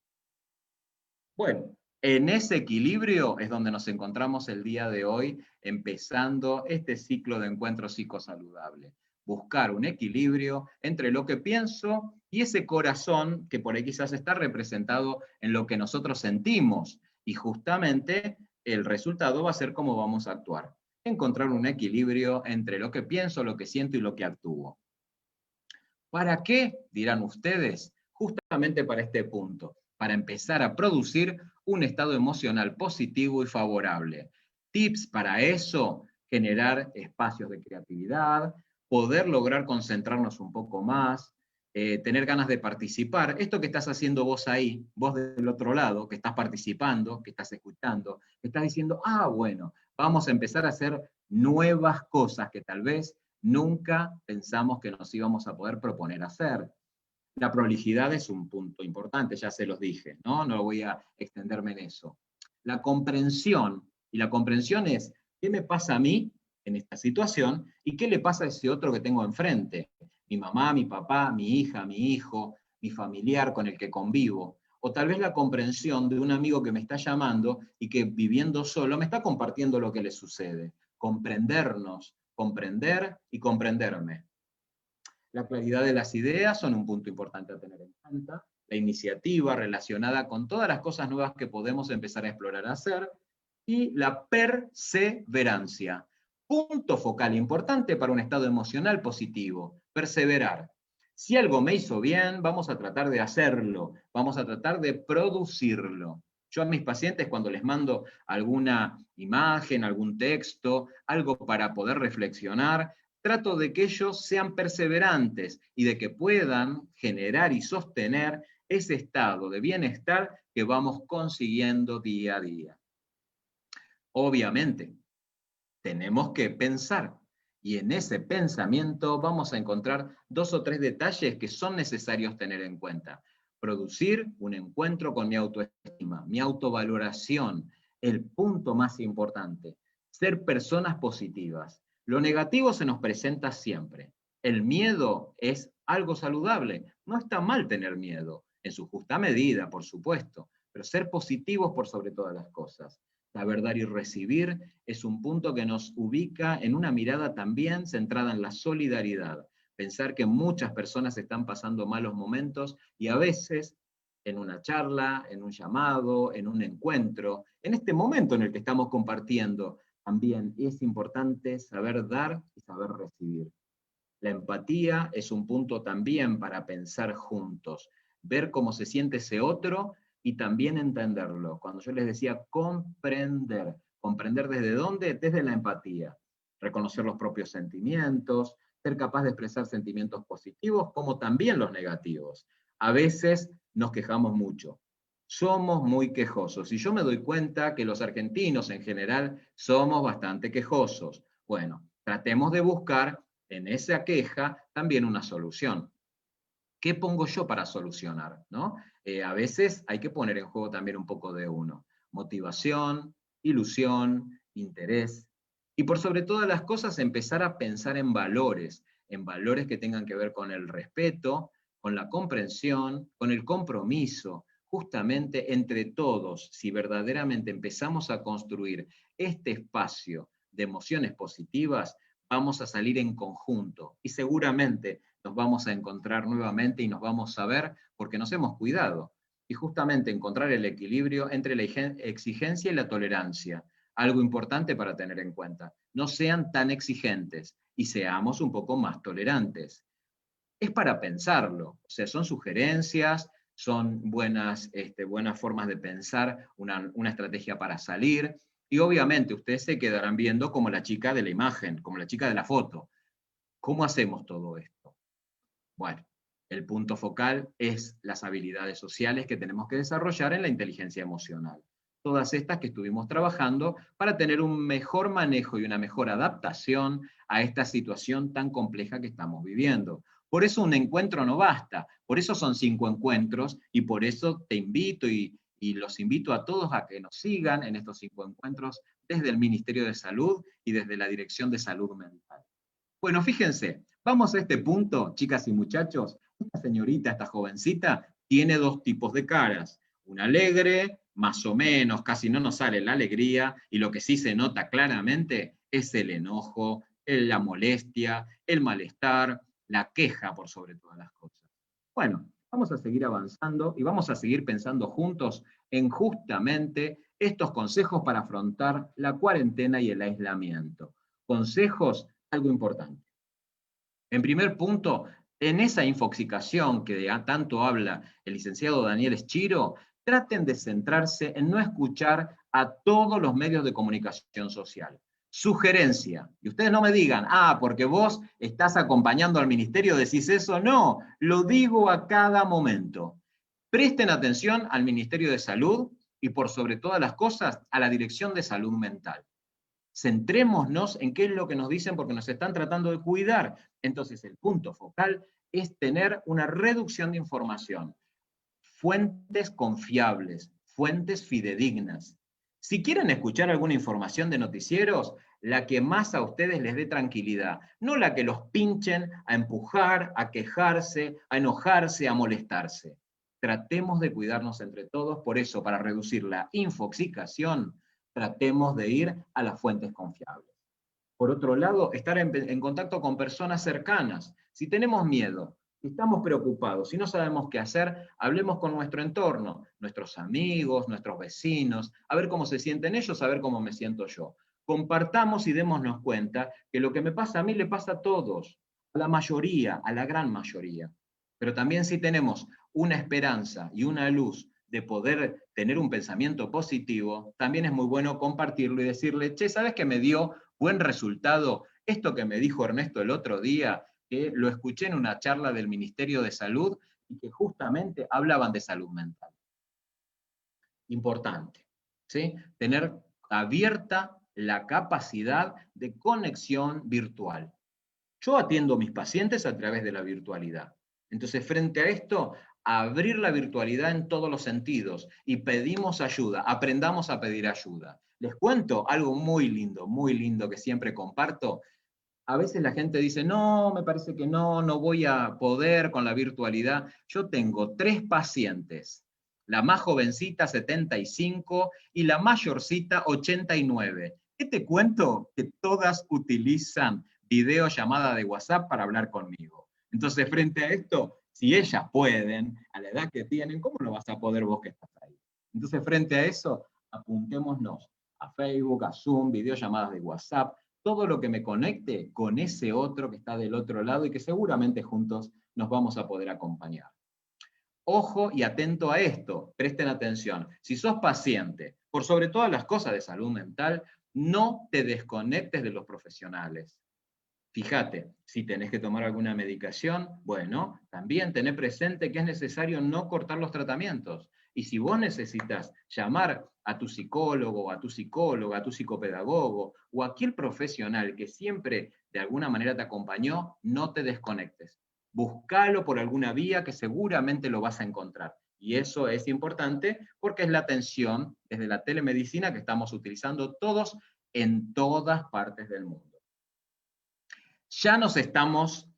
Bueno, en ese equilibrio es donde nos encontramos el día de hoy, empezando este ciclo de encuentro psicosaludable. Buscar un equilibrio entre lo que pienso y ese corazón que por ahí quizás está representado en lo que nosotros sentimos. Y justamente el resultado va a ser cómo vamos a actuar. Encontrar un equilibrio entre lo que pienso, lo que siento y lo que actúo. ¿Para qué? Dirán ustedes. Justamente para este punto, para empezar a producir un estado emocional positivo y favorable. Tips para eso: generar espacios de creatividad, poder lograr concentrarnos un poco más, tener ganas de participar. Esto que estás haciendo vos ahí, vos del otro lado, que estás participando, que estás escuchando, que estás diciendo, ah, bueno, vamos a empezar a hacer nuevas cosas que tal vez nunca pensamos que nos íbamos a poder proponer hacer. La prolijidad es un punto importante, ya se los dije, ¿no? No voy a extenderme en eso. La comprensión, y la comprensión es, ¿qué me pasa a mí en esta situación y qué le pasa a ese otro que tengo enfrente? Mi mamá, mi papá, mi hija, mi hijo, mi familiar con el que convivo. O tal vez la comprensión de un amigo que me está llamando y que viviendo solo me está compartiendo lo que le sucede. Comprendernos, comprender y comprenderme. La claridad de las ideas son un punto importante a tener en cuenta. La iniciativa relacionada con todas las cosas nuevas que podemos empezar a explorar a hacer. Y la perseverancia. Punto focal importante para un estado emocional positivo. Perseverar. Si algo me hizo bien, vamos a tratar de hacerlo. Vamos a tratar de producirlo. Yo a mis pacientes, cuando les mando alguna imagen, algún texto, algo para poder reflexionar, trato de que ellos sean perseverantes y de que puedan generar y sostener ese estado de bienestar que vamos consiguiendo día a día. Obviamente, tenemos que pensar, y en ese pensamiento vamos a encontrar 2 o 3 detalles que son necesarios tener en cuenta. Producir un encuentro con mi autoestima, mi autovaloración, el punto más importante, ser personas positivas. Lo negativo se nos presenta siempre. El miedo es algo saludable. No está mal tener miedo, en su justa medida, por supuesto, pero ser positivos por sobre todas las cosas. Saber dar y recibir es un punto que nos ubica en una mirada también centrada en la solidaridad. Pensar que muchas personas están pasando malos momentos y a veces en una charla, en un llamado, en un encuentro, en este momento en el que estamos compartiendo, también es importante saber dar y saber recibir. La empatía es un punto también para pensar juntos, ver cómo se siente ese otro y también entenderlo. Cuando yo les decía comprender, comprender desde dónde, desde la empatía, reconocer los propios sentimientos, ser capaz de expresar sentimientos positivos como también los negativos. A veces nos quejamos mucho, somos muy quejosos y yo me doy cuenta que los argentinos en general somos bastante quejosos. Bueno, tratemos de buscar en esa queja también una solución. ¿Qué pongo yo para solucionar? ¿No? A veces hay que poner en juego también un poco de uno. Motivación, ilusión, interés. Y por sobre todas las cosas, empezar a pensar en valores que tengan que ver con el respeto, con la comprensión, con el compromiso. Justamente entre todos, si verdaderamente empezamos a construir este espacio de emociones positivas, vamos a salir en conjunto y seguramente nos vamos a encontrar nuevamente y nos vamos a ver porque nos hemos cuidado. Y justamente encontrar el equilibrio entre la exigencia y la tolerancia, algo importante para tener en cuenta. No sean tan exigentes y seamos un poco más tolerantes. Es para pensarlo, o sea, son sugerencias, son buenas formas de pensar una estrategia para salir, y obviamente ustedes se quedarán viendo como la chica de la imagen, como la chica de la foto. ¿Cómo hacemos todo esto? Bueno, el punto focal es las habilidades sociales que tenemos que desarrollar en la inteligencia emocional. Todas estas que estuvimos trabajando para tener un mejor manejo y una mejor adaptación a esta situación tan compleja que estamos viviendo. Por eso un encuentro no basta, por eso son 5 encuentros y por eso te invito y los invito a todos a que nos sigan en estos 5 encuentros desde el Ministerio de Salud y desde la Dirección de Salud Mental. Bueno, fíjense, vamos a este punto, chicas y muchachos. Esta señorita, esta jovencita, tiene 2 tipos de caras. Una alegre, más o menos, casi no nos sale la alegría, y lo que sí se nota claramente es el enojo, la molestia, el malestar, la queja por sobre todas las cosas. Bueno, vamos a seguir avanzando y vamos a seguir pensando juntos en justamente estos consejos para afrontar la cuarentena y el aislamiento. Consejos, algo importante. En primer punto, en esa infoxicación que tanto habla el licenciado Daniel Schiro, traten de centrarse en no escuchar a todos los medios de comunicación social. Sugerencia, y ustedes no me digan, porque vos estás acompañando al ministerio, decís eso, no, lo digo a cada momento. Presten atención al Ministerio de Salud y por sobre todas las cosas a la Dirección de Salud Mental. Centrémonos en qué es lo que nos dicen porque nos están tratando de cuidar. Entonces el punto focal es tener una reducción de información, fuentes confiables, fuentes fidedignas. Si quieren escuchar alguna información de noticieros, la que más a ustedes les dé tranquilidad, no la que los pinchen a empujar, a quejarse, a enojarse, a molestarse. Tratemos de cuidarnos entre todos, por eso, para reducir la infoxicación, tratemos de ir a las fuentes confiables. Por otro lado, estar en contacto con personas cercanas. Si tenemos miedo, si estamos preocupados, si no sabemos qué hacer, hablemos con nuestro entorno, nuestros amigos, nuestros vecinos, a ver cómo se sienten ellos, a ver cómo me siento yo. Compartamos y démonos cuenta que lo que me pasa a mí le pasa a todos, a la mayoría, a la gran mayoría. Pero también si tenemos una esperanza y una luz de poder tener un pensamiento positivo, también es muy bueno compartirlo y decirle, che, ¿sabes qué me dio buen resultado esto que me dijo Ernesto el otro día, que lo escuché en una charla del Ministerio de Salud y que justamente hablaban de salud mental? Importante, ¿sí? Tener abierta la capacidad de conexión virtual. Yo atiendo a mis pacientes a través de la virtualidad. Entonces, frente a esto, abrir la virtualidad en todos los sentidos y pedimos ayuda, aprendamos a pedir ayuda. Les cuento algo muy lindo que siempre comparto. A veces la gente dice, no, me parece que no voy a poder con la virtualidad. Yo tengo 3 pacientes, la más jovencita 75 y la mayorcita 89. ¿Qué te cuento? Que todas utilizan videollamada de WhatsApp para hablar conmigo. Entonces, frente a esto, si ellas pueden, a la edad que tienen, ¿cómo no vas a poder vos que estás ahí? Entonces, frente a eso, apuntémonos a Facebook, a Zoom, videollamadas de WhatsApp, todo lo que me conecte con ese otro que está del otro lado y que seguramente juntos nos vamos a poder acompañar. Ojo y atento a esto, presten atención. Si sos paciente, por sobre todas las cosas de salud mental, no te desconectes de los profesionales. Fíjate, si tenés que tomar alguna medicación, bueno, también tené presente que es necesario no cortar los tratamientos. Y si vos necesitas llamar a tu psicólogo, a tu psicóloga, a tu psicopedagogo o a aquel profesional que siempre de alguna manera te acompañó, no te desconectes. Búscalo por alguna vía que seguramente lo vas a encontrar. Y eso es importante porque es la atención desde la telemedicina que estamos utilizando todos en todas partes del mundo. Ya nos estamos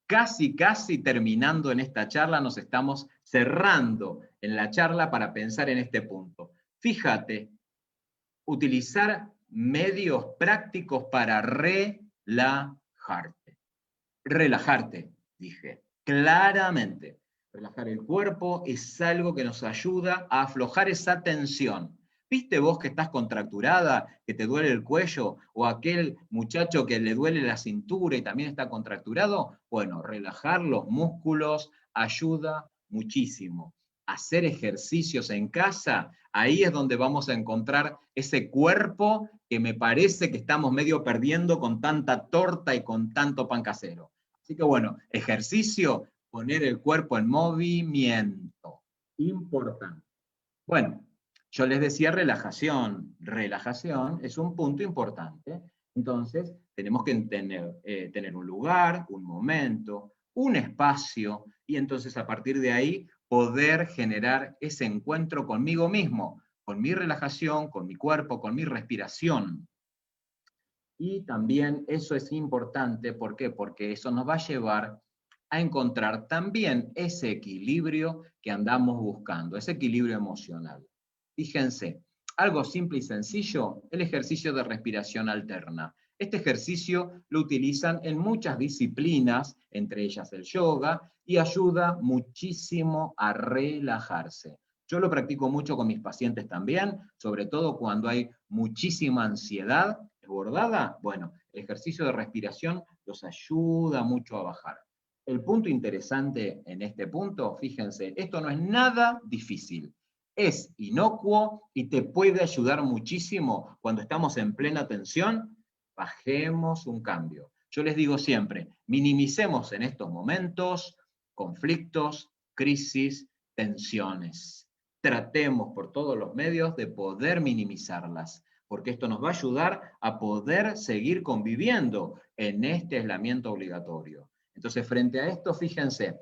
casi terminando en esta charla, nos estamos cerrando en la charla para pensar en este punto. Fíjate, utilizar medios prácticos para relajarte. Relajarte, dije, claramente. Relajar el cuerpo es algo que nos ayuda a aflojar esa tensión. ¿Viste vos que estás contracturada, que te duele el cuello, o aquel muchacho que le duele la cintura y también está contracturado? Bueno, relajar los músculos ayuda muchísimo. Hacer ejercicios en casa, ahí es donde vamos a encontrar ese cuerpo que me parece que estamos medio perdiendo con tanta torta y con tanto pan casero. Así que bueno, ejercicio, poner el cuerpo en movimiento. Importante. Bueno, yo les decía relajación. Relajación es un punto importante. Entonces, tenemos que tener un lugar, un momento, un espacio, y entonces a partir de ahí poder generar ese encuentro conmigo mismo, con mi relajación, con mi cuerpo, con mi respiración. Y también eso es importante, ¿por qué? Porque eso nos va a llevar a encontrar también ese equilibrio que andamos buscando, ese equilibrio emocional. Fíjense, algo simple y sencillo, el ejercicio de respiración alterna. Este ejercicio lo utilizan en muchas disciplinas, entre ellas el yoga, y ayuda muchísimo a relajarse. Yo lo practico mucho con mis pacientes también, sobre todo cuando hay muchísima ansiedad desbordada. Bueno, el ejercicio de respiración los ayuda mucho a bajar. El punto interesante en este punto, fíjense, esto no es nada difícil. es inocuo y te puede ayudar muchísimo cuando estamos en plena tensión. Bajemos un cambio. Yo les digo siempre, minimicemos en estos momentos conflictos, crisis, tensiones. Tratemos por todos los medios de poder minimizarlas, porque esto nos va a ayudar a poder seguir conviviendo en este aislamiento obligatorio. Entonces, frente a esto, fíjense,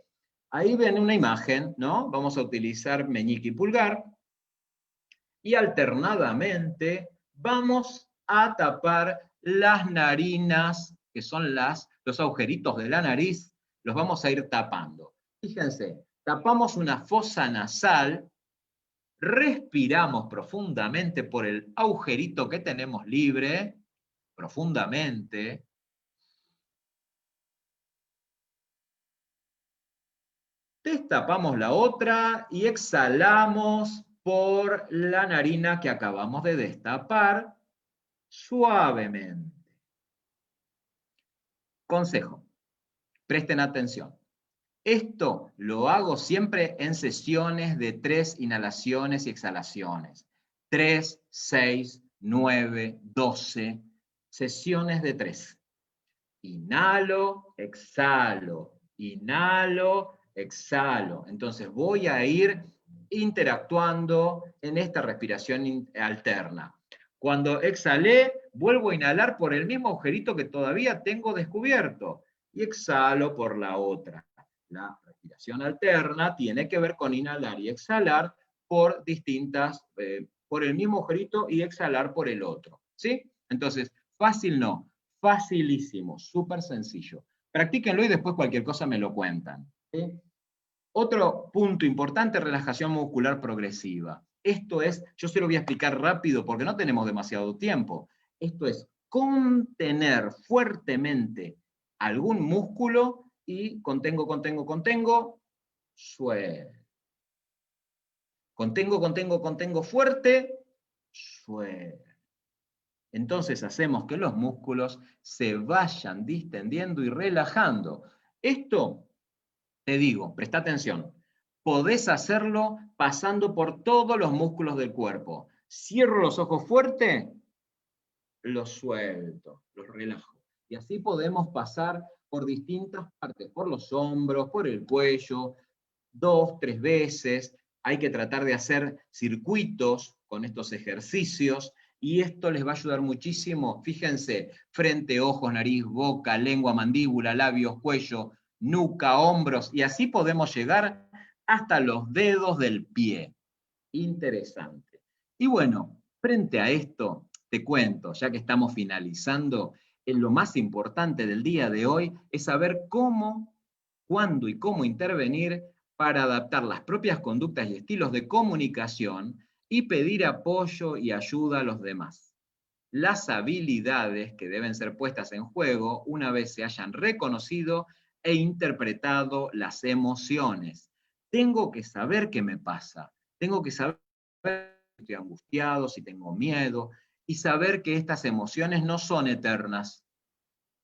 ahí ven una imagen, ¿no? Vamos a utilizar meñique y pulgar, y alternadamente vamos a tapar las narinas, que son los agujeritos de la nariz, los vamos a ir tapando. Fíjense, tapamos una fosa nasal, respiramos profundamente por el agujerito que tenemos libre, profundamente. Destapamos la otra y exhalamos por la narina que acabamos de destapar suavemente. Consejo, presten atención. Esto lo hago siempre en sesiones de 3 inhalaciones y exhalaciones. 3, 6, 9, 12, sesiones de 3. Inhalo, exhalo, inhalo, exhalo. Entonces voy a ir interactuando en esta respiración alterna. Cuando exhalé, vuelvo a inhalar por el mismo agujerito que todavía tengo descubierto y exhalo por la otra. La respiración alterna tiene que ver con inhalar y exhalar por por el mismo agujerito y exhalar por el otro. ¿Sí? Entonces, fácil no, facilísimo, súper sencillo. Practíquenlo y después cualquier cosa me lo cuentan. ¿Sí? Otro punto importante, relajación muscular progresiva. Esto es, yo se lo voy a explicar rápido porque no tenemos demasiado tiempo. Esto es contener fuertemente algún músculo y contengo, suelto. Contengo fuerte, suelto. Entonces hacemos que los músculos se vayan distendiendo y relajando. Esto, te digo, presta atención, podés hacerlo pasando por todos los músculos del cuerpo. Cierro los ojos fuerte, los suelto, los relajo. Y así podemos pasar por distintas partes, por los hombros, por el cuello, 2, 3 veces. Hay que tratar de hacer circuitos con estos ejercicios y esto les va a ayudar muchísimo. Fíjense, frente, ojos, nariz, boca, lengua, mandíbula, labios, cuello, nuca, hombros, y así podemos llegar hasta los dedos del pie. Interesante. Y bueno, frente a esto, te cuento, ya que estamos finalizando, lo más importante del día de hoy es saber cómo, cuándo y cómo intervenir para adaptar las propias conductas y estilos de comunicación y pedir apoyo y ayuda a los demás. Las habilidades que deben ser puestas en juego una vez se hayan reconocido e interpretado las emociones. Tengo que saber qué me pasa, tengo que saber si estoy angustiado, si tengo miedo, y saber que estas emociones no son eternas.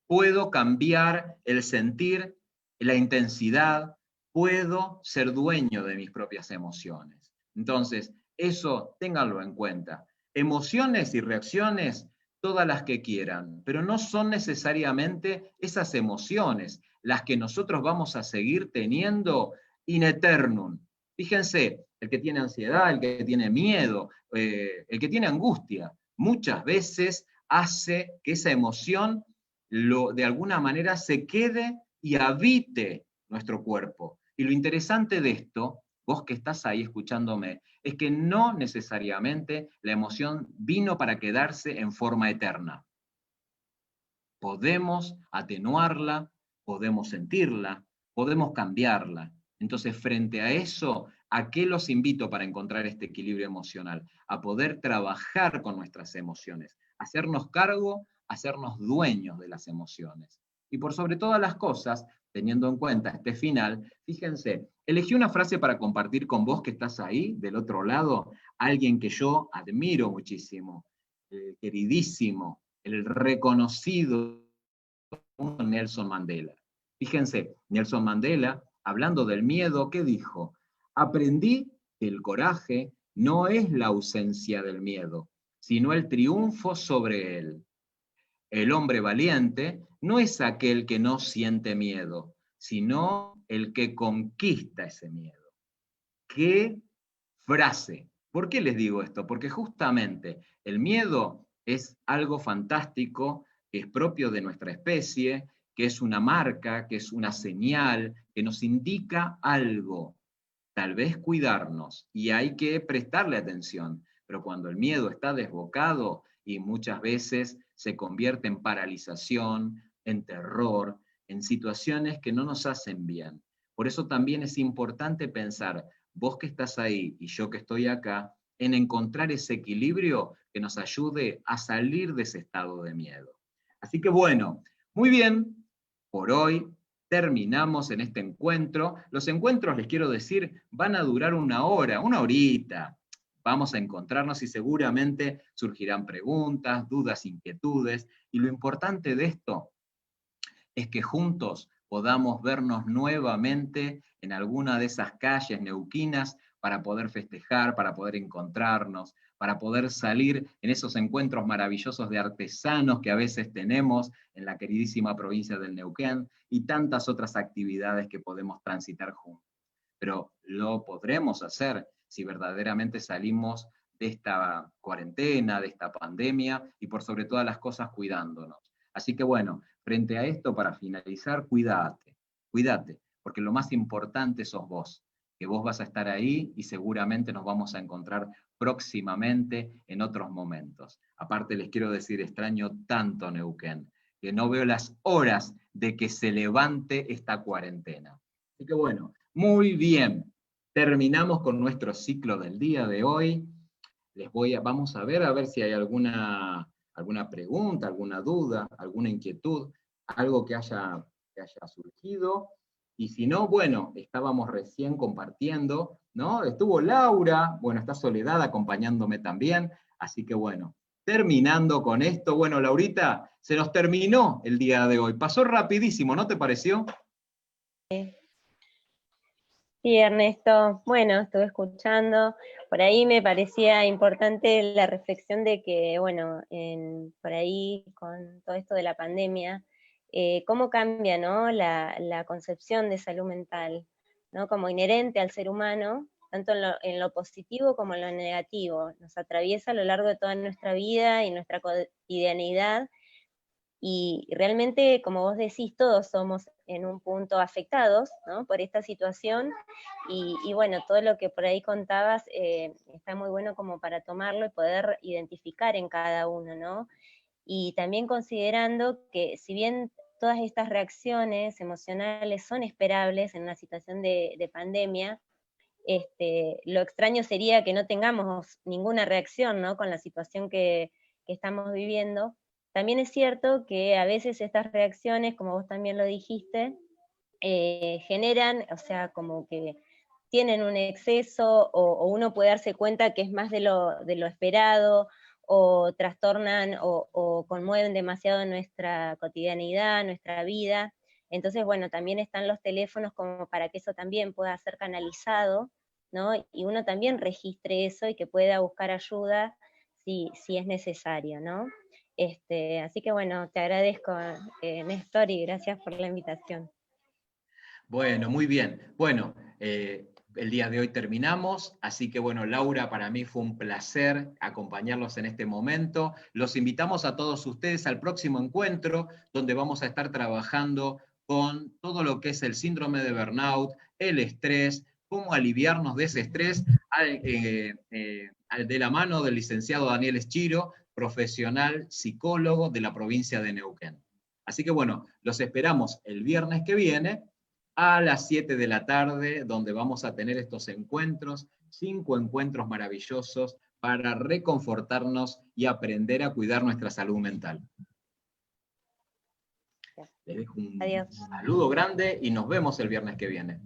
Puedo cambiar el sentir, la intensidad, puedo ser dueño de mis propias emociones. Entonces, eso ténganlo en cuenta. Emociones y reacciones, todas las que quieran, pero no son necesariamente esas emociones las que nosotros vamos a seguir teniendo in eternum. Fíjense, el que tiene ansiedad, el que tiene miedo, el que tiene angustia, muchas veces hace que esa emoción de alguna manera se quede y habite nuestro cuerpo. Y lo interesante de esto, vos que estás ahí escuchándome, es que no necesariamente la emoción vino para quedarse en forma eterna. Podemos atenuarla, podemos sentirla, podemos cambiarla. Entonces, frente a eso, ¿a qué los invito para encontrar este equilibrio emocional? A poder trabajar con nuestras emociones, hacernos cargo, hacernos dueños de las emociones. Y por sobre todas las cosas, teniendo en cuenta este final, fíjense, elegí una frase para compartir con vos que estás ahí, del otro lado, alguien que yo admiro muchísimo, queridísimo, el reconocido Nelson Mandela. Fíjense, Nelson Mandela, hablando del miedo, ¿qué dijo? Aprendí que el coraje no es la ausencia del miedo, sino el triunfo sobre él. El hombre valiente no es aquel que no siente miedo, sino el que conquista ese miedo. ¿Qué frase? ¿Por qué les digo esto? Porque justamente el miedo es algo fantástico, que es propio de nuestra especie, que es una marca, que es una señal, que nos indica algo. Tal vez cuidarnos y hay que prestarle atención, pero cuando el miedo está desbocado y muchas veces se convierte en paralización, en terror, en situaciones que no nos hacen bien. Por eso también es importante pensar, vos que estás ahí y yo que estoy acá, en encontrar ese equilibrio que nos ayude a salir de ese estado de miedo. Así que bueno, muy bien, por hoy terminamos en este encuentro. Los encuentros, les quiero decir, van a durar una hora, una horita. Vamos a encontrarnos y seguramente surgirán preguntas, dudas, inquietudes. Y lo importante de esto es que juntos podamos vernos nuevamente en alguna de esas calles neuquinas para poder festejar, para poder encontrarnos, para poder salir en esos encuentros maravillosos de artesanos que a veces tenemos en la queridísima provincia del Neuquén y tantas otras actividades que podemos transitar juntos. Pero lo podremos hacer si verdaderamente salimos de esta cuarentena, de esta pandemia y por sobre todas las cosas cuidándonos. Así que bueno, frente a esto, para finalizar, cuídate, porque lo más importante sos vos, que vos vas a estar ahí y seguramente nos vamos a encontrar próximamente en otros momentos. Aparte les quiero decir, extraño tanto Neuquén, que no veo las horas de que se levante esta cuarentena. Así que bueno, muy bien, terminamos con nuestro ciclo del día de hoy. Vamos a ver si hay alguna pregunta, alguna duda, alguna inquietud, algo que haya surgido. Y si no, bueno, estábamos recién compartiendo, ¿no? Estuvo Laura, bueno, está Soledad acompañándome también, así que bueno, terminando con esto, bueno, Laurita, se nos terminó el día de hoy. Pasó rapidísimo, ¿no te pareció? Sí, Ernesto. Bueno, estuve escuchando. Por ahí me parecía importante la reflexión de que, bueno, por ahí con todo esto de la pandemia, cómo cambia, ¿no? la concepción de salud mental, ¿no? Como inherente al ser humano, tanto en lo positivo como en lo negativo. Nos atraviesa a lo largo de toda nuestra vida y nuestra cotidianidad. Y realmente, como vos decís, todos somos en un punto afectados, ¿no? Por esta situación, y bueno, todo lo que por ahí contabas está muy bueno como para tomarlo y poder identificar en cada uno, ¿no? Y también considerando que si bien todas estas reacciones emocionales son esperables en una situación de pandemia, lo extraño sería que no tengamos ninguna reacción, ¿no? Con la situación que estamos viviendo. También es cierto que a veces estas reacciones, como vos también lo dijiste, generan, o sea, como que tienen un exceso o uno puede darse cuenta que es más de lo esperado, o trastornan o conmueven demasiado nuestra cotidianidad, nuestra vida. Entonces, bueno, también están los teléfonos como para que eso también pueda ser canalizado, ¿no? Y uno también registre eso y que pueda buscar ayuda si es necesario, ¿no? Así que bueno, te agradezco, Néstor, y gracias por la invitación. Bueno, muy bien. Bueno, el día de hoy terminamos, así que bueno, Laura, para mí fue un placer acompañarlos en este momento. Los invitamos a todos ustedes al próximo encuentro, donde vamos a estar trabajando con todo lo que es el síndrome de burnout, el estrés, cómo aliviarnos de ese estrés, de la mano del licenciado Daniel Eschiro, profesional psicólogo de la provincia de Neuquén. Así que bueno, los esperamos el viernes que viene a las 7 de la tarde, donde vamos a tener estos encuentros, 5 encuentros maravillosos para reconfortarnos y aprender a cuidar nuestra salud mental. Les dejo un Adiós. saludo grande y nos vemos el viernes que viene.